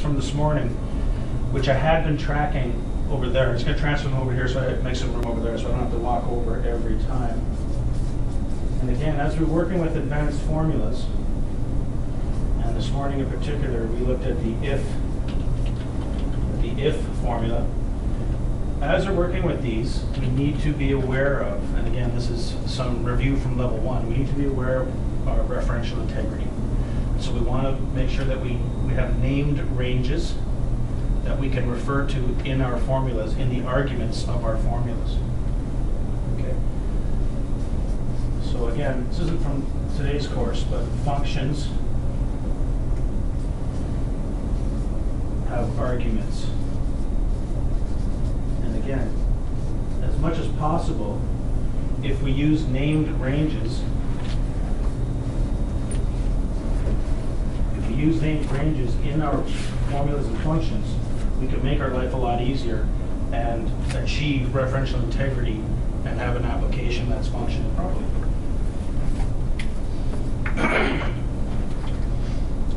from this morning, which I had been tracking over there. I'm just going to transfer them over here so I make some room over there so I don't have to walk over every time. And again, as we're working with advanced formulas, and this morning in particular, we looked at the if formula. As we're working with these, we need to be aware of, and again, this is some review from level 1, we need to be aware of our referential integrity. So we want to make sure that we have named ranges that we can refer to in our formulas, in the arguments of our formulas. Okay. So again, this isn't from today's course, but functions have arguments. And again, as much as possible, if we use named ranges, in our formulas and functions, we can make our life a lot easier and achieve referential integrity and have an application that's functioning properly. I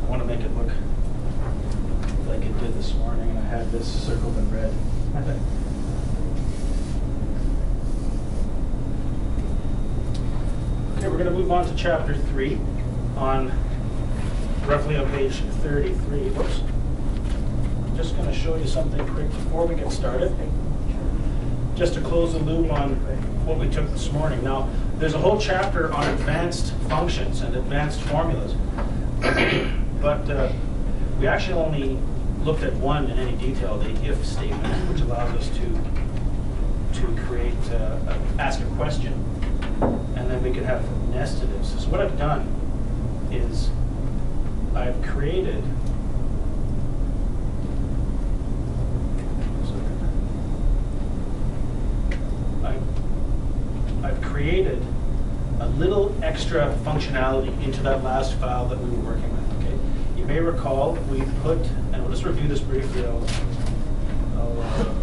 want to make it look like it did this morning, and I had this circled in red. Okay, we're going to move on to chapter 3 on roughly on page 33. Whoops. I'm just going to show you something quick before we get started, just to close the loop on what we took this morning. Now, there's a whole chapter on advanced functions and advanced formulas, but we actually only looked at one in any detail, the if statement, which allows us to create, ask a question, and then we can have nested ifs. So what I've done is I've created a little extra functionality into that last file that we were working with. Okay, you may recall we put, and we'll just review this briefly. I'll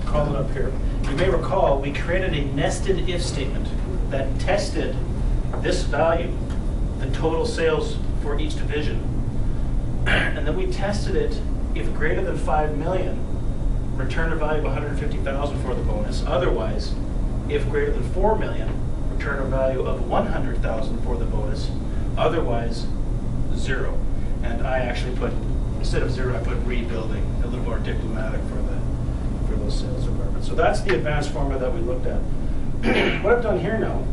call it up here. You may recall we created a nested if statement that tested this value, the total sales for each division. And then we tested it if greater than 5 million, return a value of 150,000 for the bonus. Otherwise, if greater than 4 million, return a value of 100,000 for the bonus. Otherwise, 0. And I actually put, instead of 0, I put rebuilding, a little more diplomatic for those sales departments. So that's the advanced formula that we looked at. What I've done here now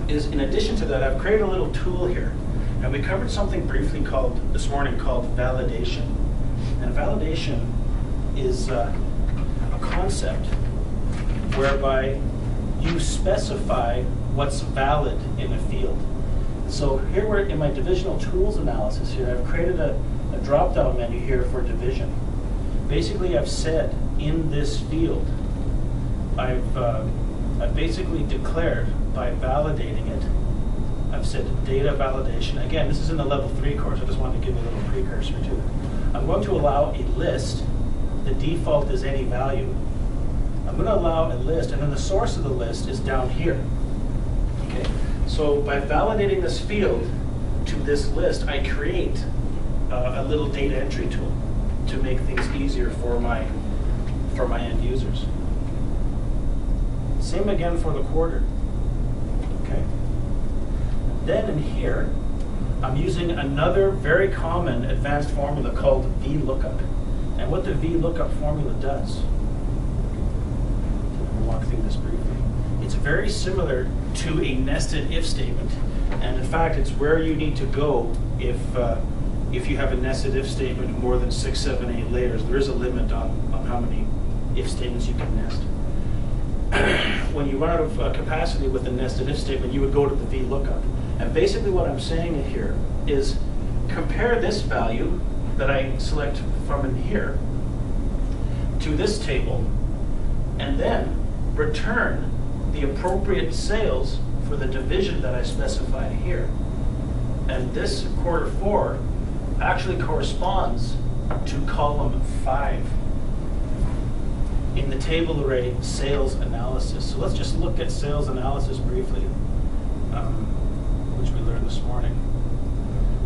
is, in addition to that, I've created a little tool here. And we covered something briefly this morning called validation. And validation is a concept whereby you specify what's valid in a field. So here we're in my divisional tools analysis here. I've created a drop-down menu here for division. Basically, I've said in this field, I've basically declared by validating it, I've said data validation. Again, this is in the level 3 course. I just wanted to give you a little precursor to it. I'm going to allow a list. The default is any value. I'm going to allow a list, and then the source of the list is down here. Okay. So by validating this field to this list, I create a little data entry tool to make things easier for my end users. Same again for the quarter. Okay. Then in here, I'm using another very common advanced formula called VLOOKUP. And what the VLOOKUP formula does, I'll walk through this briefly. It's very similar to a nested if statement. And in fact, it's where you need to go if you have a nested if statement more than 6, 7, 8 layers. There is a limit on how many if statements you can nest. When you run out of capacity with a nested if statement, you would go to the VLOOKUP. And basically what I'm saying here is compare this value that I select from in here to this table, and then return the appropriate sales for the division that I specified here. And this quarter 4 actually corresponds to column 5 in the table array sales analysis. So let's just look at sales analysis briefly, which we learned this morning.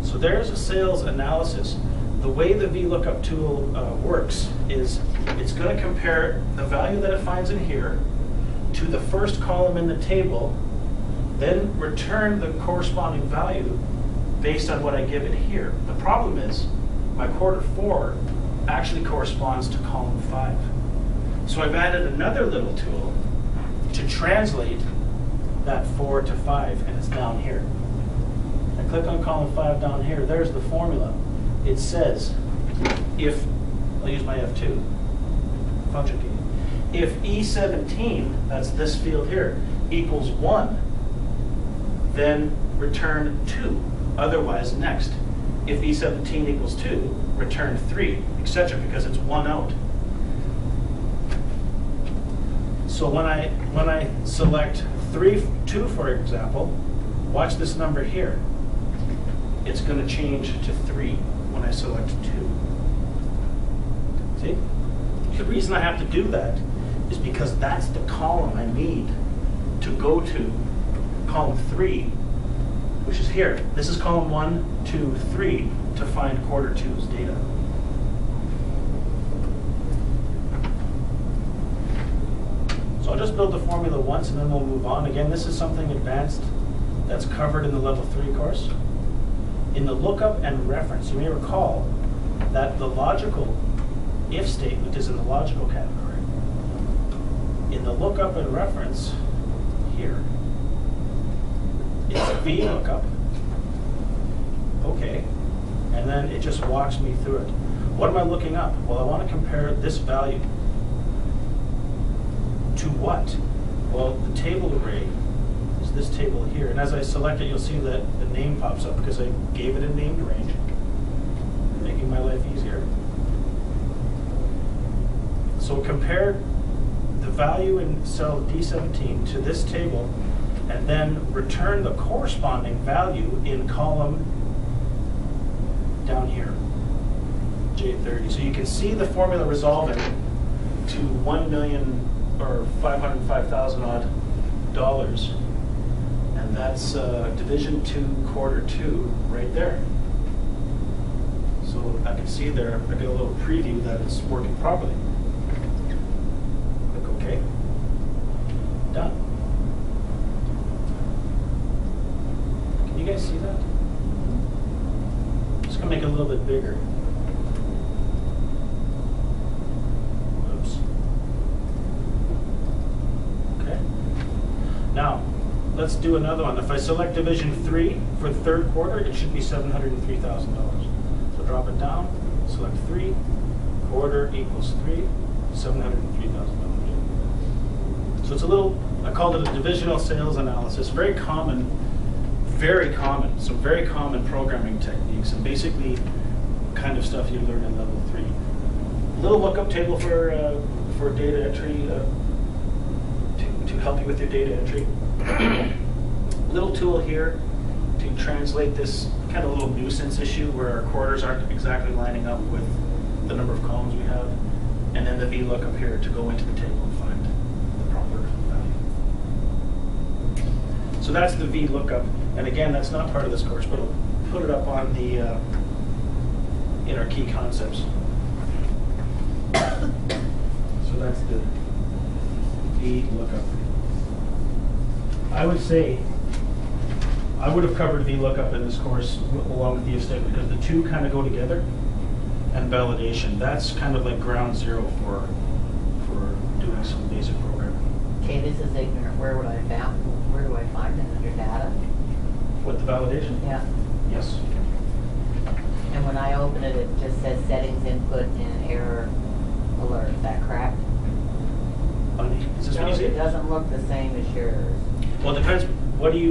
So there's a sales analysis. the way the VLOOKUP tool works is it's going to compare the value that it finds in here to the first column in the table, then return the corresponding value based on what I give it here. The problem is my quarter 4 actually corresponds to column 5. So I've added another little tool to translate that 4 to 5, and it's down here. I click on column 5 down here, there's the formula. It says, if, I'll use my F2 function key, if E17, that's this field here, equals 1, then return 2, otherwise next. If E17 equals 2, return 3, etc., because it's 1 out. So when I select 2, for example, watch this number here. It's going to change to 3 when I select 2. See? The reason I have to do that is because that's the column I need to go to column 3, which is here. This is column 1, 2, 3 to find quarter 2's data. So I'll just build the formula once and then we'll move on. Again, this is something advanced that's covered in the level 3 course. In the lookup and reference, you may recall that the logical if statement is in the logical category. In the lookup and reference here, it's VLOOKUP. Okay. And then it just walks me through it. What am I looking up? Well, I want to compare this value to what? Well, the table array is this table here. And as I select it, you'll see that the name pops up because I gave it a named range, making my life easier. So compare the value in cell D17 to this table, and then return the corresponding value in column down here, J30. So you can see the formula resolving to $1,505,000 odd dollars, and that's division 2, quarter 2, right there. So I can see there, I get a little preview that it's working properly. Click OK. Done. Can you guys see that? Just gonna make it a little bit bigger. Oops. Okay. Now, let's do another one. If I select division 3 for the third quarter, it should be $703,000. So drop it down, select 3, quarter equals 3, $703,000. So it's a little, I called it a divisional sales analysis. Very common, some very common programming techniques, and basically kind of stuff you learn in level 3. A little lookup table for data entry, to help you with your data entry. Little tool here to translate this kind of little nuisance issue where our quarters aren't exactly lining up with the number of columns we have, and then the VLOOKUP here to go into the table and find the proper value. So that's the VLOOKUP, and again, that's not part of this course, but I'll put it up on the in our key concepts. So that's the VLOOKUP. I would say I would have covered VLOOKUP in this course along with the if statement, because the two kind of go together, and validation. That's kind of like ground zero for doing some basic programming. Okay, this is ignorant. Where do I find it under data? What, the validation? Yeah. Yes. And when I open it, it just says settings input and error alert. Is that correct? Is this what you see? It doesn't look the same as yours. Well, it depends. What do you